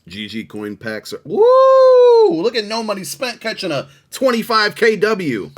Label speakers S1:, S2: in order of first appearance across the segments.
S1: GG coin packs are, woo! Look at no money spent catching a 25K W.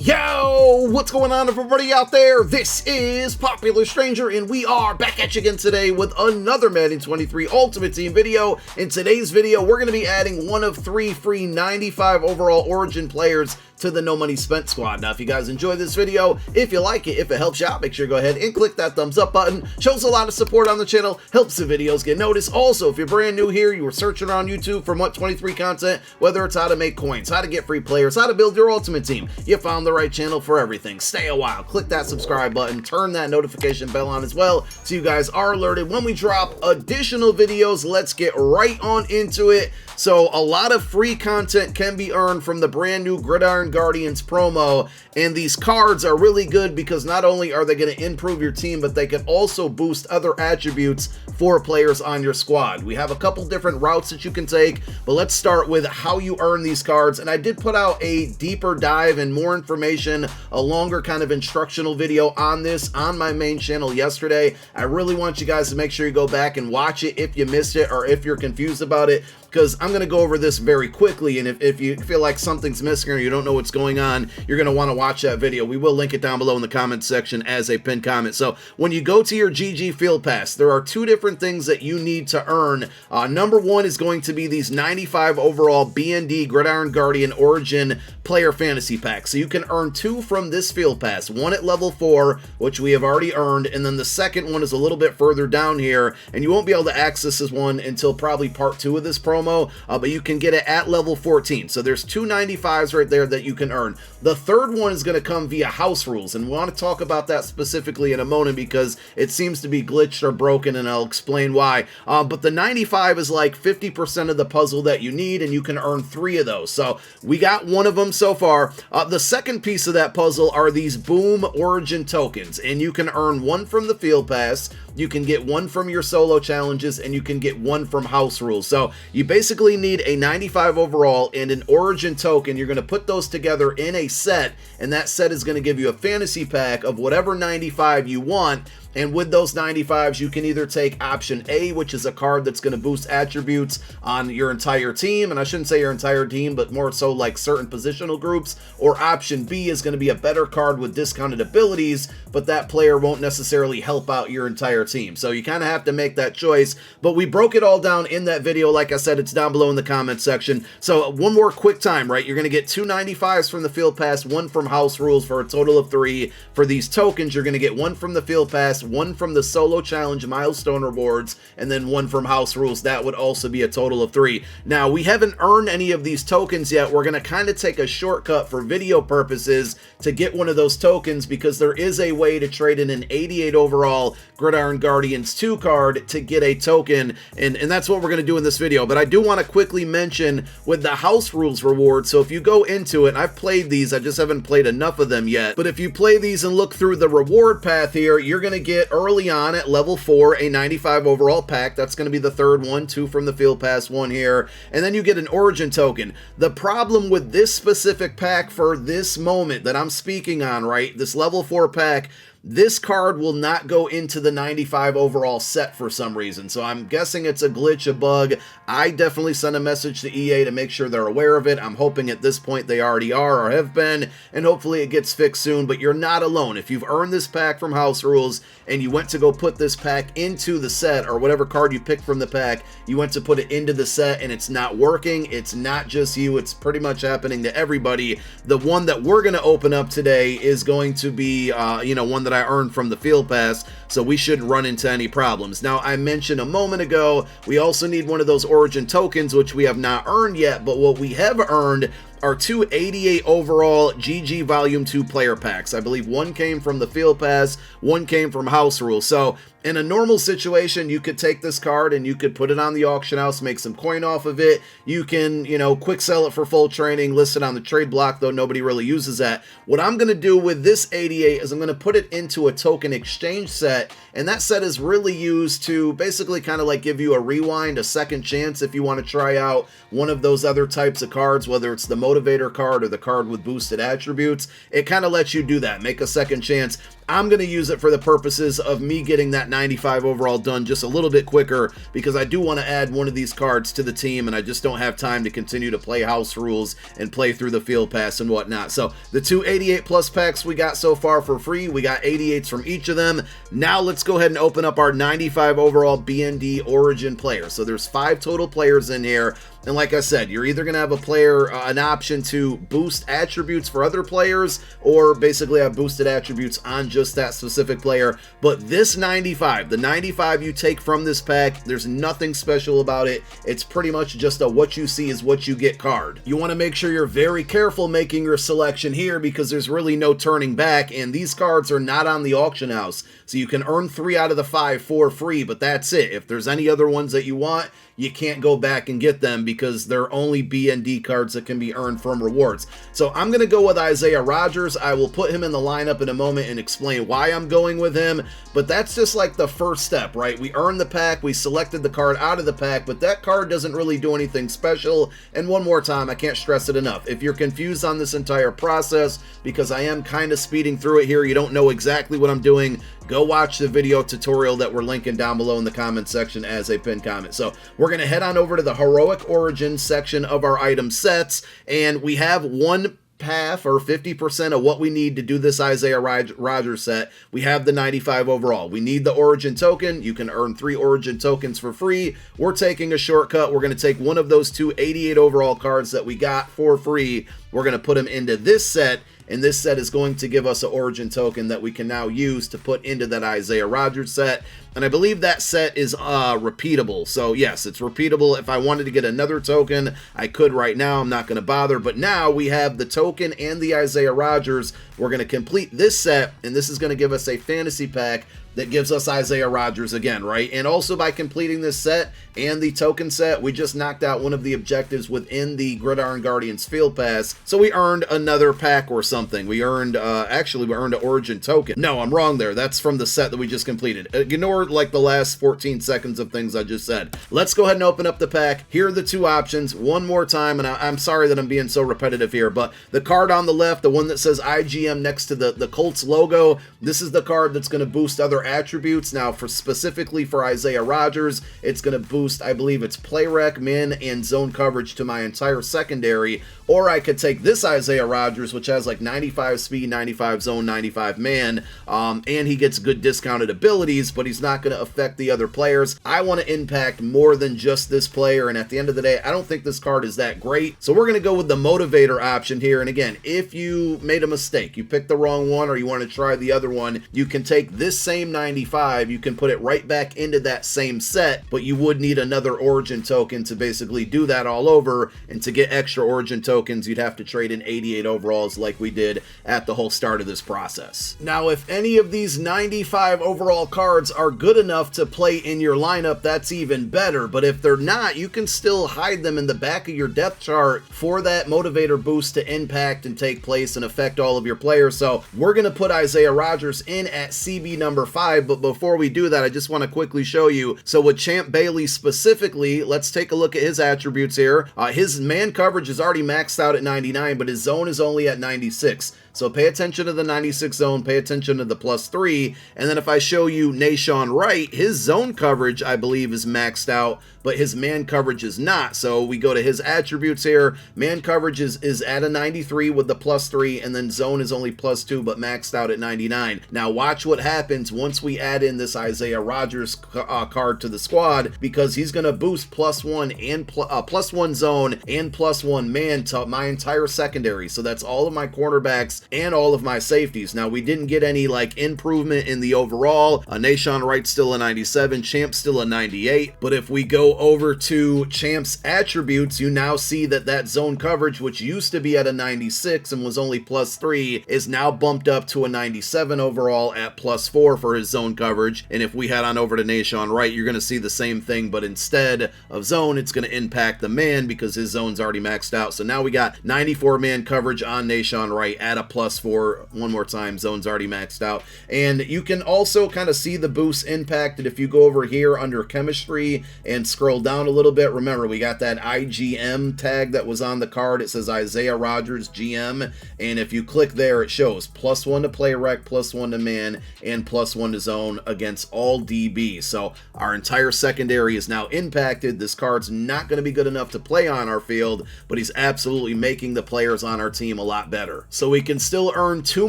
S1: Yo, what's going on, everybody out there? This is Popular Stranger, and we are back at you again today with another Madden 23 Ultimate Team video. In today's video, we're going to be adding one of 3 free 95 overall Origin players to the No Money Spent squad. Now, if you guys enjoy this video, if you like it, if it helps you out, make sure you go ahead and click that thumbs up button. Shows a lot of support on the channel, helps the videos get noticed. Also, if you're brand new here, you were searching around YouTube for Mutt 23 content, whether it's how to make coins, how to get free players, how to build your ultimate team, you found the right channel for everything. Stay a while, click that subscribe button, turn that notification bell on as well, so you guys are alerted when we drop additional videos. Let's get right on into it. So a lot of free content can be earned from the brand new Gridiron Guardians promo, and these cards are really good because not only are they going to improve your team, but they can also boost other attributes for players on your squad. We have a couple different routes that you can take, but let's start with how you earn these cards. And I did put out a deeper dive and more information, a longer kind of instructional video on this on my main channel yesterday. I really want you guys to make sure you go back and watch it if you missed it or if you're confused about it, because I'm going to go over this very quickly, and if you feel like something's missing or you don't know what's going on, you're going to want to watch that video. We will link it down below in the comments section as a pinned comment. So when you go to your GG Field Pass, there are 2 different things that you need to earn. Number 1 is going to be these 95 overall BND Gridiron Guardian Origin Player Fantasy Packs. So you can earn 2 from this Field Pass, one at level 4, which we have already earned, and then the second one is a little bit further down here, and you won't be able to access this one until probably part 2 of this promo, but you can get it at level 14. So there's 2 95s right there that you can earn. The third one is going to come via house rules, and we want to talk about that specifically in a moment because it seems to be glitched or broken, and I'll explain why. But the 95 is like 50% of the puzzle that you need, and you can earn 3 of those. So we got one of them so far. The second piece of that puzzle are these Boom Origin tokens, and you can earn 1 from the Field Pass, you can get 1 from your solo challenges, and you can get 1 from house rules. So you basically need a 95 overall and an Origin token. You're going to put those together in a set, and that set is going to give you a fantasy pack of whatever 95 you want. And with those 95s, you can either take option A, which is a card that's going to boost attributes on your entire team, and I shouldn't say your entire team, but more so like certain positional groups, or option B is going to be a better card with discounted abilities, but that player won't necessarily help out your entire team. So you kind of have to make that choice, but we broke it all down in that video. Like I said, it's down below in the comment section. So one more quick time, right? You're going to get 2 95s from the Field Pass, 1 from house rules for a total of 3. For these tokens, you're going to get 1 from the Field Pass, 1 from the solo challenge milestone rewards, and then 1 from house rules. That would also be a total of 3. Now, we haven't earned any of these tokens yet. We're going to kind of take a shortcut for video purposes to get one of those tokens, because there is a way to trade in an 88 overall Gridiron Guardians 2 card to get a token, and that's what we're going to do in this video. But I do want to quickly mention with the house rules reward, so if you go into it, and I've played these, I just haven't played enough of them yet, but if you play these and look through the reward path here, you're going to get early on at level 4 a 95 overall pack. That's going to be the third one, 2 from the Field Pass, 1 here, and then you get an Origin token. The problem with this specific pack for this moment that I'm speaking on, right, this level 4 pack, this card will not go into the 95 overall set for some reason. So I'm guessing it's a glitch, a bug. I definitely sent a message to EA to make sure they're aware of it. I'm hoping at this point they already are or have been, and hopefully it gets fixed soon. But you're not alone. If you've earned this pack from house rules and you went to go put this pack into the set, or whatever card you picked from the pack, you went to put it into the set and it's not working, it's not just you, it's pretty much happening to everybody. The one that we're going to open up today is going to be one that I earned from the Field Pass, so we shouldn't run into any problems. Now, I mentioned a moment ago, we also need one of those Origin tokens, which we have not earned yet, but what we have earned are 2 88 overall GG Volume 2 player packs. I believe 1 came from the Field Pass, 1 came from House Rules. So in a normal situation, you could take this card and you could put it on the auction house, make some coin off of it. You can, quick sell it for full training, list it on the trade block, though nobody really uses that. What I'm going to do with this 88 is I'm going to put it into a token exchange set, and that set is really used to basically kind of like give you a rewind, a second chance if you want to try out one of those other types of cards, whether it's the motivator card or the card with boosted attributes, it kind of lets you do that, make a second chance. I'm going to use it for the purposes of me getting that 95 overall done just a little bit quicker, because I do want to add one of these cards to the team, and I just don't have time to continue to play house rules and play through the field pass and whatnot. So the two 88 plus packs we got so far for free, we got 88s from each of them. Now let's go ahead and open up our 95 overall BND Origin players. So there's 5 total players in here. And like I said, you're either going to have a player, an option to boost attributes for other players, or basically have boosted attributes on just that specific player. But this 95, the 95 you take from this pack, there's nothing special about it. It's pretty much just a what you see is what you get card. You want to make sure you're very careful making your selection here, because there's really no turning back, and these cards are not on the auction house. So you can earn 3 out of the 5 for free, but that's it. If there's any other ones that you want, you can't go back and get them, because they're only BND cards that can be earned from rewards. So I'm going to go with Isaiah Rodgers. I will put him in the lineup in a moment and explain why I'm going with him, but that's just like the first step, right? We earned the pack, we selected the card out of the pack, but that card doesn't really do anything special. And one more time, I can't stress it enough. If you're confused on this entire process, because I am kind of speeding through it here, you don't know exactly what I'm doing, go watch the video tutorial that we're linking down below in the comment section as a pinned comment. So we're going to head on over to the Heroic Origin section of our item sets, and we have one half or 50% of what we need to do this Isaiah Rodgers set. We have the 95 overall. We need the Origin token. You can earn 3 Origin tokens for free. We're taking a shortcut. We're going to take one of those 2 88 overall cards that we got for free. We're going to put them into this set, and this set is going to give us an Origin token that we can now use to put into that Isaiah Rodgers set. And I believe that set is repeatable. So yes, it's repeatable. If I wanted to get another token, I could right now. I'm not going to bother. But now we have the token and the Isaiah Rodgers. We're going to complete this set, and this is going to give us a fantasy pack that gives us Isaiah Rodgers again, right? And also by completing this set and the token set, we just knocked out one of the objectives within the Gridiron Guardians Field Pass. So we earned another pack or something. We earned, actually, we earned an Origin token. No, I'm wrong there. That's from the set that we just completed. Ignore like the last 14 seconds of things I just said. Let's go ahead and open up the pack. Here are the 2 options one more time, and I'm sorry that I'm being so repetitive here, but the card on the left, the one that says IGM next to the Colts logo, this is the card that's going to boost other attributes. Now, specifically for Isaiah Rodgers, it's going to boost, I believe it's play rec, man, and zone coverage to my entire secondary. Or I could take this Isaiah Rodgers, which has like 95 speed, 95 zone, 95 man, and he gets good discounted abilities, but he's not going to affect the other players. I want to impact more than just this player, and at the end of the day, I don't think this card is that great. So we're going to go with the motivator option here. And again, if you made a mistake, you picked the wrong one, or you want to try the other one, you can take this same 95, you can put it right back into that same set, but you would need another Origin token to basically do that all over. And to get extra Origin tokens, you'd have to trade in 88 overalls like we did at the whole start of this process. Now, if any of these 95 overall cards are good enough to play in your lineup, that's even better. But if they're not, you can still hide them in the back of your depth chart for that motivator boost to impact and take place and affect all of your players. So we're going to put Isaiah Rodgers in at CB number 5, but before we do that, I just want to quickly show you. So with Champ Bailey specifically, let's take a look at his attributes here. His man coverage is already maxed out at 99, but his zone is only at 96. So pay attention to the 96 zone, pay attention to the +3, and then if I show you Nashawn Wright, his zone coverage, I believe, is maxed out, but his man coverage is not. So we go to his attributes here. Man coverage is at a 93 with the +3, and then zone is only +2, but maxed out at 99. Now watch what happens once we add in this Isaiah Rodgers card to the squad, because he's going to boost +1 and +1 zone and +1 man to my entire secondary. So that's all of my cornerbacks and all of my safeties. Now, we didn't get any like improvement in the overall. Nashawn Wright still a 97, Champ still a 98. But if we go over to Champ's attributes, you now see that that zone coverage, which used to be at a 96 and was only +3, is now bumped up to a 97 overall at +4 for his zone coverage. And if we head on over to Nashawn Wright, you're going to see the same thing, but instead of zone, it's going to impact the man because his zone's already maxed out. So now we got 94 man coverage on Nashawn Wright at a +4 one more time. Zone's already maxed out. And you can also kind of see the boost impacted if you go over here under chemistry and scroll down a little bit. Remember, we got that IGM tag that was on the card. It says Isaiah Rodgers GM, and if you click there, it shows +1 to play rec, +1 to man, and +1 to zone against all DB. So our entire secondary is now impacted. This card's not going to be good enough to play on our field, but he's absolutely making the players on our team a lot better. So we can still earn 2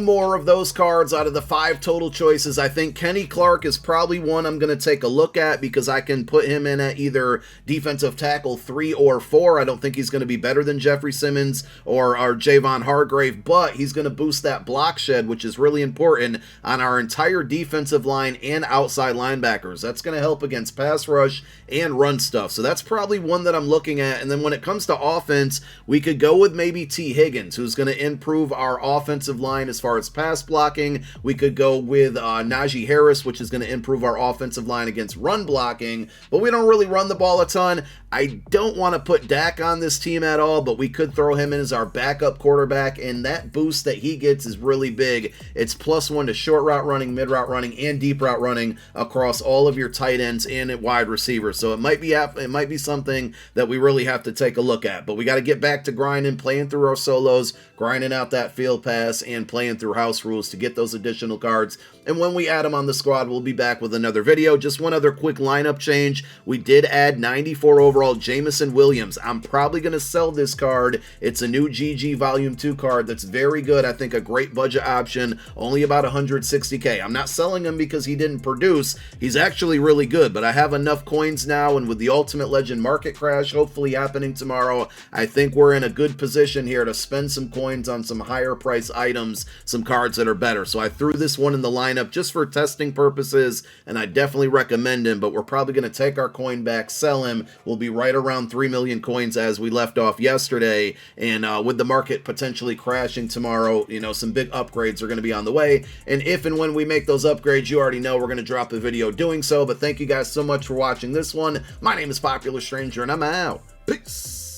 S1: more of those cards out of the 5 total choices. I think Kenny Clark is probably one I'm going to take a look at because I can put him in at either defensive tackle 3 or 4. I don't think he's going to be better than Jeffrey Simmons or Javon Hargrave, but he's going to boost that block shed, which is really important on our entire defensive line and outside linebackers. That's going to help against pass rush and run stuff. So that's probably one that I'm looking at. And then when it comes to offense, we could go with maybe T. Higgins, who's going to improve our offensive line as far as pass blocking. We could go with Najee Harris, which is going to improve our offensive line against run blocking, but we don't really run the ball a ton. I don't want to put Dak on this team at all, but we could throw him in as our backup quarterback, and that boost that he gets is really big. It's +1 to short route running, mid route running, and deep route running across all of your tight ends and wide receivers. So it might be something that we really have to take a look at, but we got to get back to grinding, playing through our solos, grinding out that field pass, and playing through house rules to get those additional cards. And when we add them on the squad, we'll be back with another video. Just one other quick lineup change. We did add 94 overall Jamison Williams. I'm probably going to sell this card. It's a new GG Volume 2 card that's very good. I think a great budget option, only about 160K. I'm not selling him because he didn't produce. He's actually really good, but I have enough coins now, and with the Ultimate Legend market crash hopefully happening tomorrow, I think we're in a good position here to spend some coins on some higher price items, some cards that are better. So I threw this one in the lineup just for testing purposes, and I definitely recommend him, but we're probably going to take our coin back, sell him. We'll be right around 3 million coins as we left off yesterday, and with the market potentially crashing tomorrow, you know, some big upgrades are going to be on the way, and if and when we make those upgrades, you already know we're going to drop a video doing so. But thank you guys so much for watching this one. My name is Popular Stranger, and I'm out. Peace.